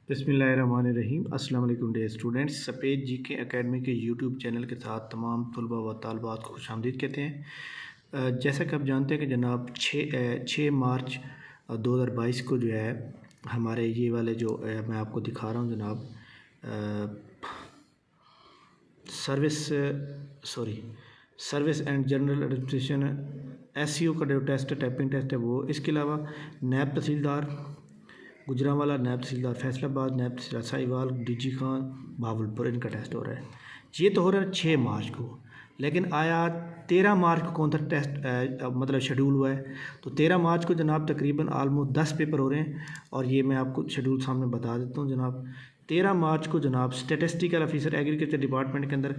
बिस्मिल्लाहिर्रहमानिर्रहीम। अस्सलाम वालेकुम डियर स्टूडेंट्स। सफ़ेद जीके एकेडमी के यूट्यूब चैनल के साथ तमाम तलबा व तालबात को खुशामदीद कहते हैं। जैसा कि आप जानते हैं कि जनाब 6 मार्च 2022 को जो है हमारे ये वाले जो मैं आपको दिखा रहा हूँ जनाब service and general administration SCO का जो टेस्ट टाइपिंग टेस्ट है वो, इसके अलावा नैब तहसीलदार गुजरांवाला, नैब तहसीलदार फैसलाबाद, नैब तहसीलदार साहिवाल, DG खान बहावलपुर, इनका टेस्ट हो रहा है। ये तो हो रहा है 6 मार्च को, लेकिन आया 13 मार्च को कौन सा टेस्ट मतलब शेड्यूल हुआ है। तो 13 मार्च को जनाब तकरीबन आलमोस्ट 10 पेपर हो रहे हैं और ये मैं आपको शेड्यूल सामने बता देता हूँ जनाब। 13 मार्च को जनाब स्टेटिस्टिकल ऑफिसर एग्रीकल्चर डिपार्टमेंट के अंदर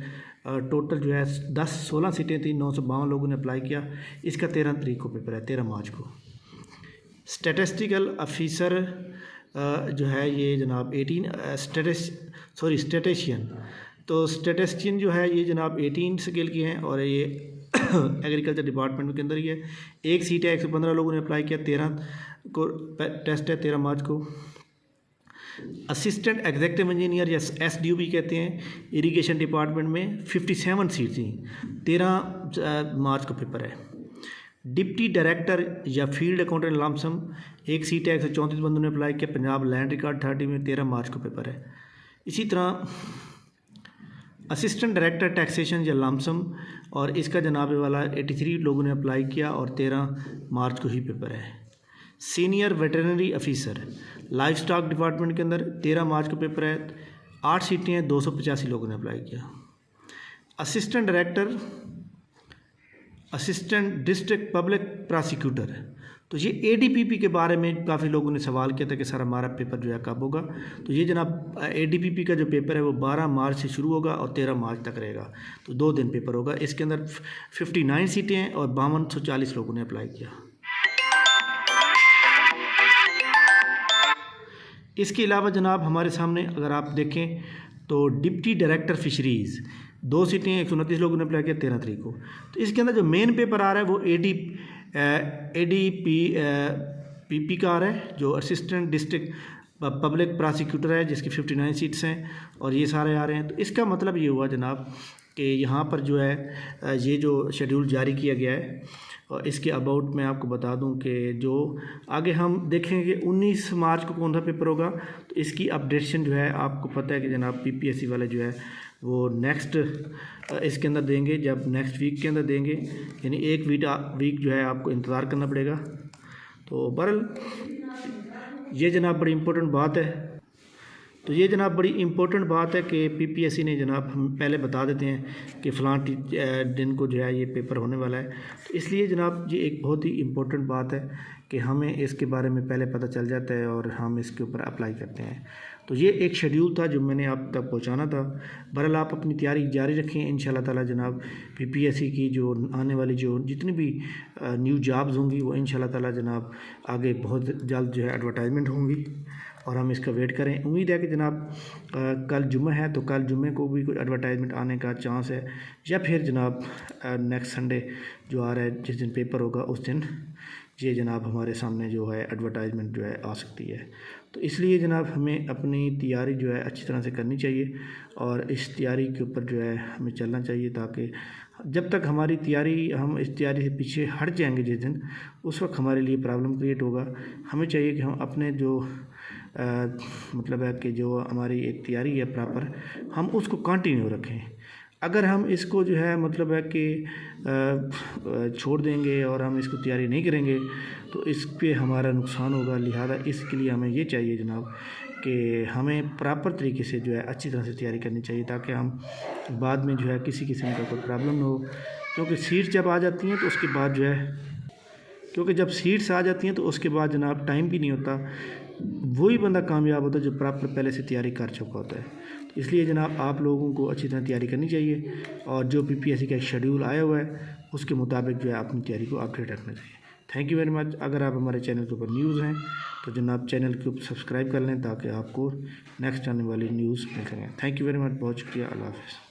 टोटल जो है 16 सीटें थी, 952 लोगों ने अप्लाई किया। इसका 13 तारीख को पेपर है, 13 मार्च को। स्टैटिस्टिकल ऑफिसर जो है ये जनाब 18 स्टेटिशियन, तो स्टेटिशियन जो है ये जनाब 18 स्केल की हैं और ये एग्रीकल्चर डिपार्टमेंट के अंदर ही है। एक सीट है, 115 लोगों ने अप्लाई किया। 13 को टेस्ट है, 13 मार्च को। असिस्टेंट एग्जीक्यूटिव इंजीनियर या SDO कहते हैं, इरिगेशन डिपार्टमेंट में 57 सीट थी, 13 मार्च को पेपर है। डिप्टी डायरेक्टर या फील्ड अकाउंटेंट लमसम, एक सीट है, 134 बंदों ने अप्लाई किया, पंजाब लैंड रिकॉर्ड 30 में, 13 मार्च को पेपर है। इसी तरह असिस्टेंट डायरेक्टर टैक्सेशन या लमसम, और इसका जनाब वाला 83 लोगों ने अप्लाई किया और 13 मार्च को ही पेपर है। Senior veterinary officer life stock department के अंदर 13 मार्च को पेपर है, 8 सीटें हैं, 285 लोगों ने अप्लाई किया। असिस्टेंट डिस्ट्रिक्ट पब्लिक प्रोसिक्यूटर, तो ये ADPP के बारे में काफ़ी लोगों ने सवाल किया था कि सर हमारा पेपर जो है कब होगा। तो ये जनाब ADPP का जो पेपर है वो 12 मार्च से शुरू होगा और 13 मार्च तक रहेगा, तो 2 दिन पेपर होगा। इसके अंदर 59 सीटें हैं और 5240 लोगों ने अप्लाई किया। इसके अलावा जनाब हमारे सामने अगर आप देखें तो डिप्टी डायरेक्टर फिशरीज़ 2 सीटें, 129 लोगों ने अप्लाई किया, 13 तारीख को। तो इसके अंदर जो मेन पेपर आ रहा है वो ADPP का आ रहा है, जो असिस्टेंट डिस्ट्रिक्ट पब्लिक प्रोसिक्यूटर है, जिसकी 59 सीट्स हैं और ये सारे आ रहे हैं। तो इसका मतलब ये हुआ जनाब कि यहाँ पर जो है ये जो शेड्यूल जारी किया गया है, और इसके अबाउट मैं आपको बता दूं कि जो आगे हम देखेंगे 19 मार्च को कौन सा पेपर होगा, तो इसकी अपडेशन जो है आपको पता है कि जनाब PPSC वाले जो है वो नेक्स्ट इसके अंदर देंगे, जब नेक्स्ट वीक के अंदर देंगे, यानी एक वीक जो है आपको इंतज़ार करना पड़ेगा। तो बहरहाल ये जनाब बड़ी इम्पोर्टेंट बात है। तो ये जनाब बड़ी इम्पोर्टेंट बात है कि PPSC ने जनाब हम पहले बता देते हैं कि फ़लाँ दिन को जो है ये पेपर होने वाला है। तो इसलिए जनाब ये एक बहुत ही इम्पोर्टेंट बात है कि हमें इसके बारे में पहले पता चल जाता है और हम इसके ऊपर अप्लाई करते हैं। तो ये एक शेड्यूल था जो मैंने आप तक पहुंचाना था। बहरहाल आप अपनी तैयारी जारी रखें, इंशाल्लाह ताला जनाब PPSC की जो आने वाली जो जितनी भी न्यू जॉब्स होंगी वो इंशाल्लाह ताला जनाब आगे बहुत जल्द जो है एडवर्टाइजमेंट होंगी और हम इसका वेट करें। उम्मीद है कि जनाब कल जुम्मा है तो कल जुम्मे को भी कोई एडवर्टाइजमेंट आने का चांस है, या फिर जनाब नेक्स्ट संडे जो आ रहा है जिस दिन पेपर होगा उस दिन ये जनाब हमारे सामने जो है एडवर्टाइजमेंट जो है आ सकती है। तो इसलिए जनाब हमें अपनी तैयारी जो है अच्छी तरह से करनी चाहिए और इस तैयारी के ऊपर जो है हमें चलना चाहिए, ताकि जब तक हमारी तैयारी हम इस तैयारी से पीछे हट जाएंगे जिस दिन, उस वक्त हमारे लिए प्रॉब्लम क्रिएट होगा। हमें चाहिए कि हम अपने जो मतलब है कि जो हमारी एक तैयारी है प्रॉपर, हम उसको कंटिन्यू रखें। अगर हम इसको जो है मतलब है कि छोड़ देंगे और हम इसको तैयारी नहीं करेंगे तो इस पे हमारा नुकसान होगा। लिहाजा इसके लिए हमें ये चाहिए जनाब कि हमें प्रॉपर तरीके से जो है अच्छी तरह से तैयारी करनी चाहिए, ताकि हम बाद में जो है किसी किस्म का कोई प्रॉब्लम ना हो। क्योंकि सीट्स जब आ जाती हैं तो उसके बाद जो है जब सीट्स आ जाती हैं तो उसके बाद जनाब टाइम भी नहीं होता, वही बंदा कामयाब होता है जो प्रॉपर पहले से तैयारी कर चुका होता है। तो इसलिए जनाब आप लोगों को अच्छी तरह तैयारी करनी चाहिए और जो PPSC का एक शेड्यूल आया हुआ है उसके मुताबिक जो है अपनी तैयारी को अपडेट रखना चाहिए। Thank you very much. अगर आप हमारे चैनल के ऊपर न्यूज़ हैं तो जनाब चैनल के ऊपर सब्सक्राइब कर लें ताकि आपको नेक्स्ट आने वाली न्यूज़ मिल सकें। थैंक यू वेरी मच, बहुत शुक्रिया, अल्लाह हाफ़िज़।